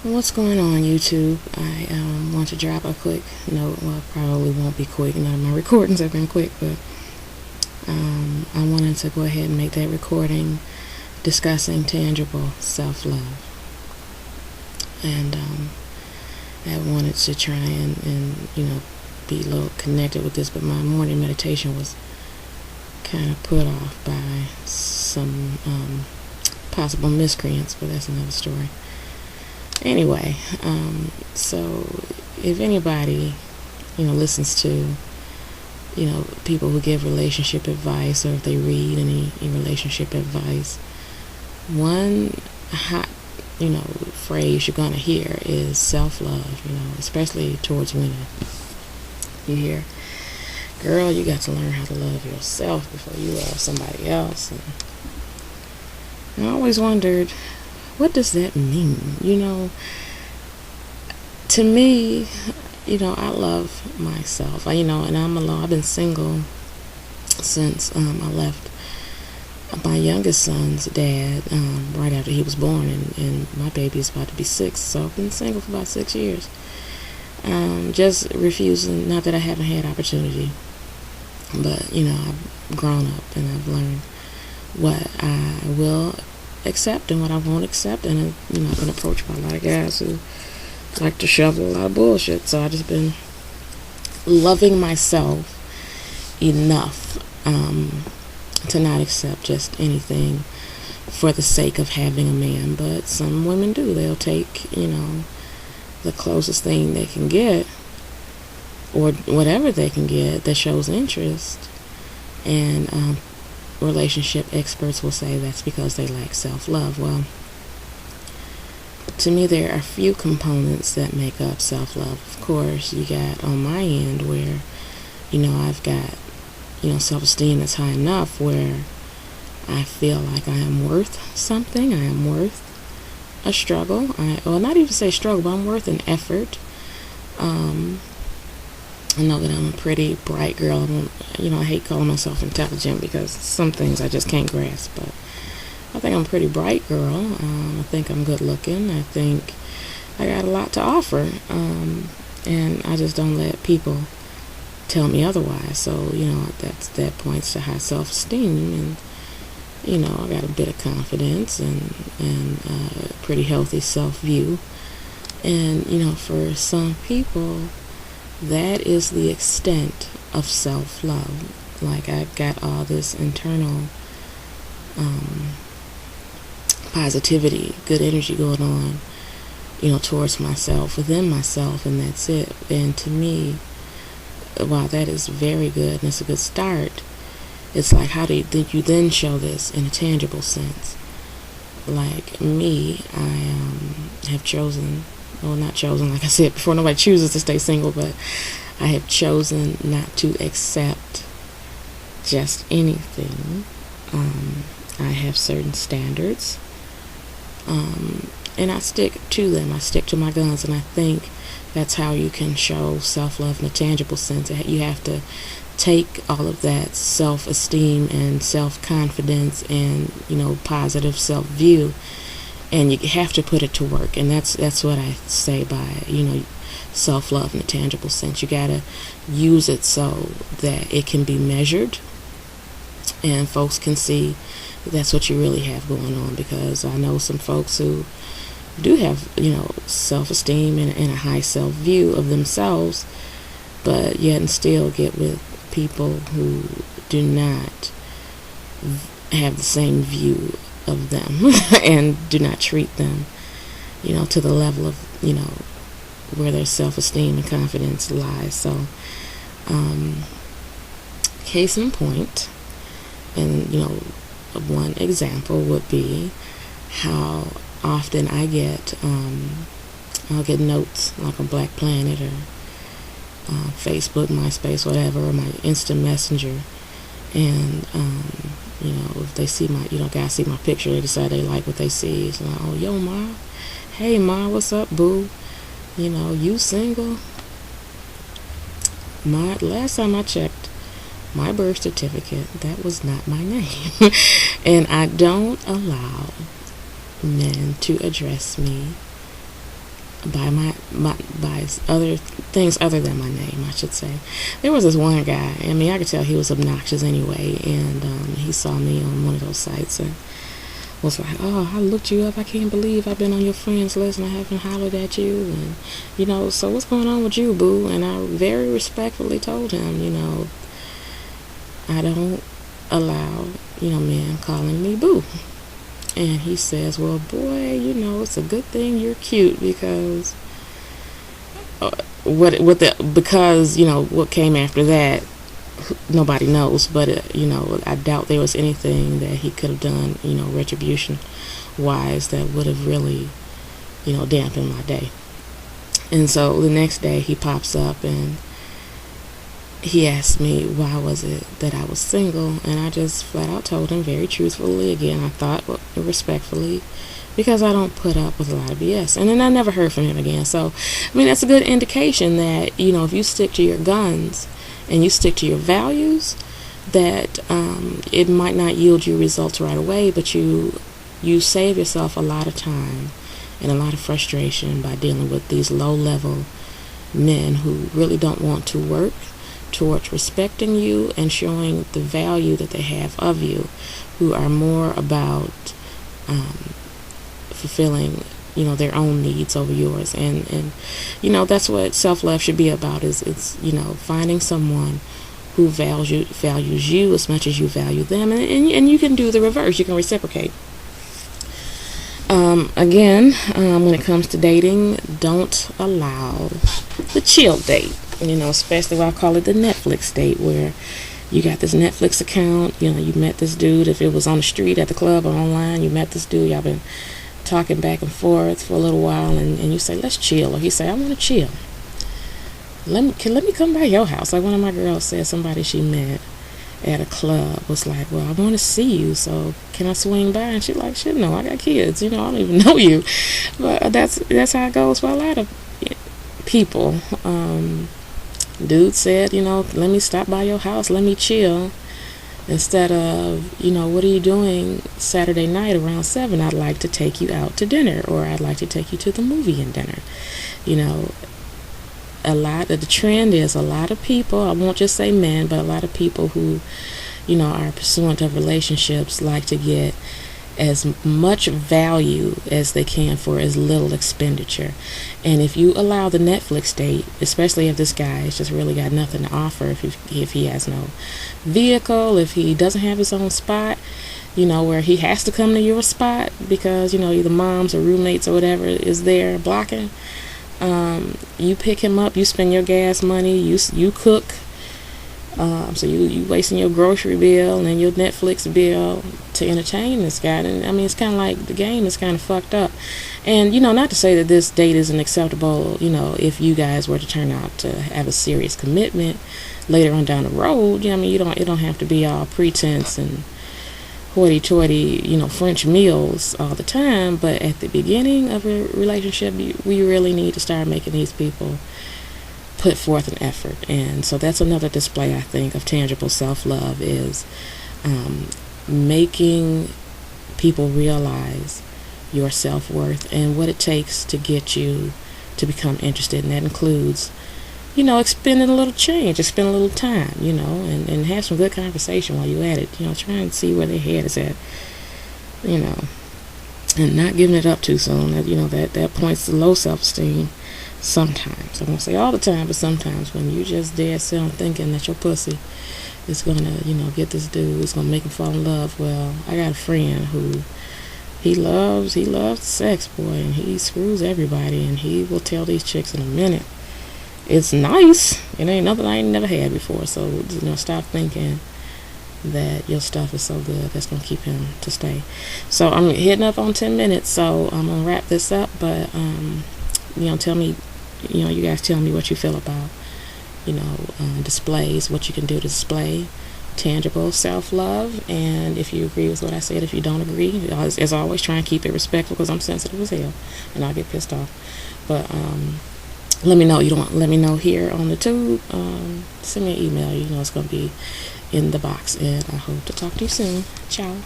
What's going on, YouTube? I want to drop a quick note. Well, probably won't be quick. None of my recordings have been quick, but I wanted to go ahead and make that recording discussing tangible self-love. And I wanted to try and be a little connected with this, but my morning meditation was kind of put off by some possible miscreants, but that's another story. Anyway, so if anybody, listens to, people who give relationship advice, or if they read any relationship advice, one hot, phrase you're going to hear is self-love, especially towards women. You hear, girl, you got to learn how to love yourself before you love somebody else. And I always wondered, what does that mean? To me, I love myself. And I'm alone. I've been single since I left my youngest son's dad right after he was born, and my baby is about to be 6. So I've been single for about 6 years. Just refusing. Not that I haven't had opportunity, but I've grown up and I've learned what I will accept and what I won't accept, and I've been approached by a lot of guys who like to shovel a lot of bullshit. So I just been loving myself enough to not accept just anything for the sake of having a man. But some women do. They'll take the closest thing they can get, or whatever they can get that shows interest, and relationship experts will say that's because they lack self-love. Well, to me, there are a few components that make up self-love. Of course, you got on my end where, I've got, self-esteem that's high enough where I feel like I am worth something. I am worth a struggle. Not even say struggle, but I'm worth an effort. I know that I'm a pretty bright girl. I hate calling myself intelligent because some things I just can't grasp, but I think I'm a pretty bright girl. I think I'm good looking. I think I got a lot to offer, and I just don't let people tell me otherwise. So, that points to high self-esteem, and, I got a bit of confidence and pretty healthy self-view. And, for some people, that is the extent of self-love. Like, I've got all this internal positivity, good energy going on, towards myself, within myself, and that's it. And to me, while that is very good and it's a good start, it's like, how do you then show this in a tangible sense? Like me, I have chosen, not chosen, like I said before, nobody chooses to stay single, but I have chosen not to accept just anything. I have certain standards, and I stick to them. I stick to my guns, and I think that's how you can show self-love in a tangible sense. You have to take all of that self-esteem and self-confidence and positive self-view, and you have to put it to work. And that's what I say by self-love in a tangible sense. You gotta use it so that it can be measured and folks can see that's what you really have going on. Because I know some folks who do have self-esteem and a high self-view of themselves, but yet and still get with people who do not have the same view of them and do not treat them to the level of where their self-esteem and confidence lies. So case in point, and one example would be how often I get I'll get notes like on Black Planet or Facebook, MySpace, whatever, or my instant messenger, and if they see my guys see my picture, they decide they like what they see. It's like, oh, yo, ma, hey, ma, what's up, boo? You single? Last time I checked my birth certificate, that was not my name. And I don't allow men to address me by by other things other than my name, I should say. There was this one guy. I mean, I could tell he was obnoxious anyway, and he saw me on one of those sites and was like, "Oh, I looked you up. I can't believe I've been on your friends list and I haven't hollered at you. And so what's going on with you, boo?" And I very respectfully told him, I don't allow men calling me boo. And he says, "Well, boy, it's a good thing you're cute because what came after that, nobody knows. But I doubt there was anything that he could have done, retribution wise, that would have really, dampened my day." And so the next day he pops up and he asked me why was it that I was single, and I just flat out told him very truthfully, again, I thought respectfully, because I don't put up with a lot of BS. And then I never heard from him again. So, I mean, that's a good indication that, if you stick to your guns and you stick to your values, that it might not yield you results right away, but you save yourself a lot of time and a lot of frustration by dealing with these low-level men who really don't want to work towards respecting you and showing the value that they have of you, who are more about fulfilling their own needs over yours. And that's what self-love should be about, is it's finding someone who values you as much as you value them, and you can do the reverse. You can reciprocate. Again, when it comes to dating, don't allow the chill date. Especially what I call it the Netflix date, where you got this Netflix account, you met this dude, if it was on the street, at the club, or online, you met this dude, y'all been talking back and forth for a little while, and you say, "Let's chill," or he say, "I want to chill. Let me come by your house." Like one of my girls said, somebody she met at a club was like, "Well, I want to see you, so can I swing by?" And she's like, "Shit, no, I got kids, I don't even know you." But that's how it goes for a lot of people. Dude said, "Let me stop by your house, let me chill," instead of, "What are you doing Saturday night around 7? I'd like to take you out to dinner, or I'd like to take you to the movie and dinner." A lot of the trend is a lot of people, I won't just say men, but a lot of people who, are pursuant of relationships like to get as much value as they can for as little expenditure. And if you allow the Netflix date, especially if this guy has just really got nothing to offer, if he has no vehicle, if he doesn't have his own spot, where he has to come to your spot because, either moms or roommates or whatever is there blocking, you pick him up, you spend your gas money, you cook, so you wasting your grocery bill and your Netflix bill to entertain this guy. And I mean, it's kind of like the game is kind of fucked up. And not to say that this date isn't acceptable, if you guys were to turn out to have a serious commitment later on down the road. I mean, it don't have to be all pretense and hoity-toity, French meals all the time. But at the beginning of a relationship, we really need to start making these people put forth an effort. And so that's another display, I think, of tangible self-love, is making people realize your self-worth and what it takes to get you to become interested. And that includes, expending a little change, just spend a little time, and have some good conversation while you're at it. Try and see where their head is at, and not giving it up too soon. That points to low self-esteem. Sometimes, I won't say all the time, but sometimes, when you just dead set on thinking that your pussy is gonna, get this dude, it's gonna make him fall in love. Well, I got a friend who he loves sex, boy, and he screws everybody, and he will tell these chicks in a minute, it's nice. It ain't nothing I ain't never had before. So, stop thinking that your stuff is so good that's gonna keep him to stay. So I'm hitting up on 10 minutes, so I'm gonna wrap this up. But tell me, you guys tell me what you feel about, displays, what you can do to display tangible self-love. And if you agree with what I said, if you don't agree, as always, try and keep it respectful, because I'm sensitive as hell and I'll get pissed off. But let me know. Let me know here on the tube. Send me an email. It's going to be in the box. And I hope to talk to you soon. Ciao.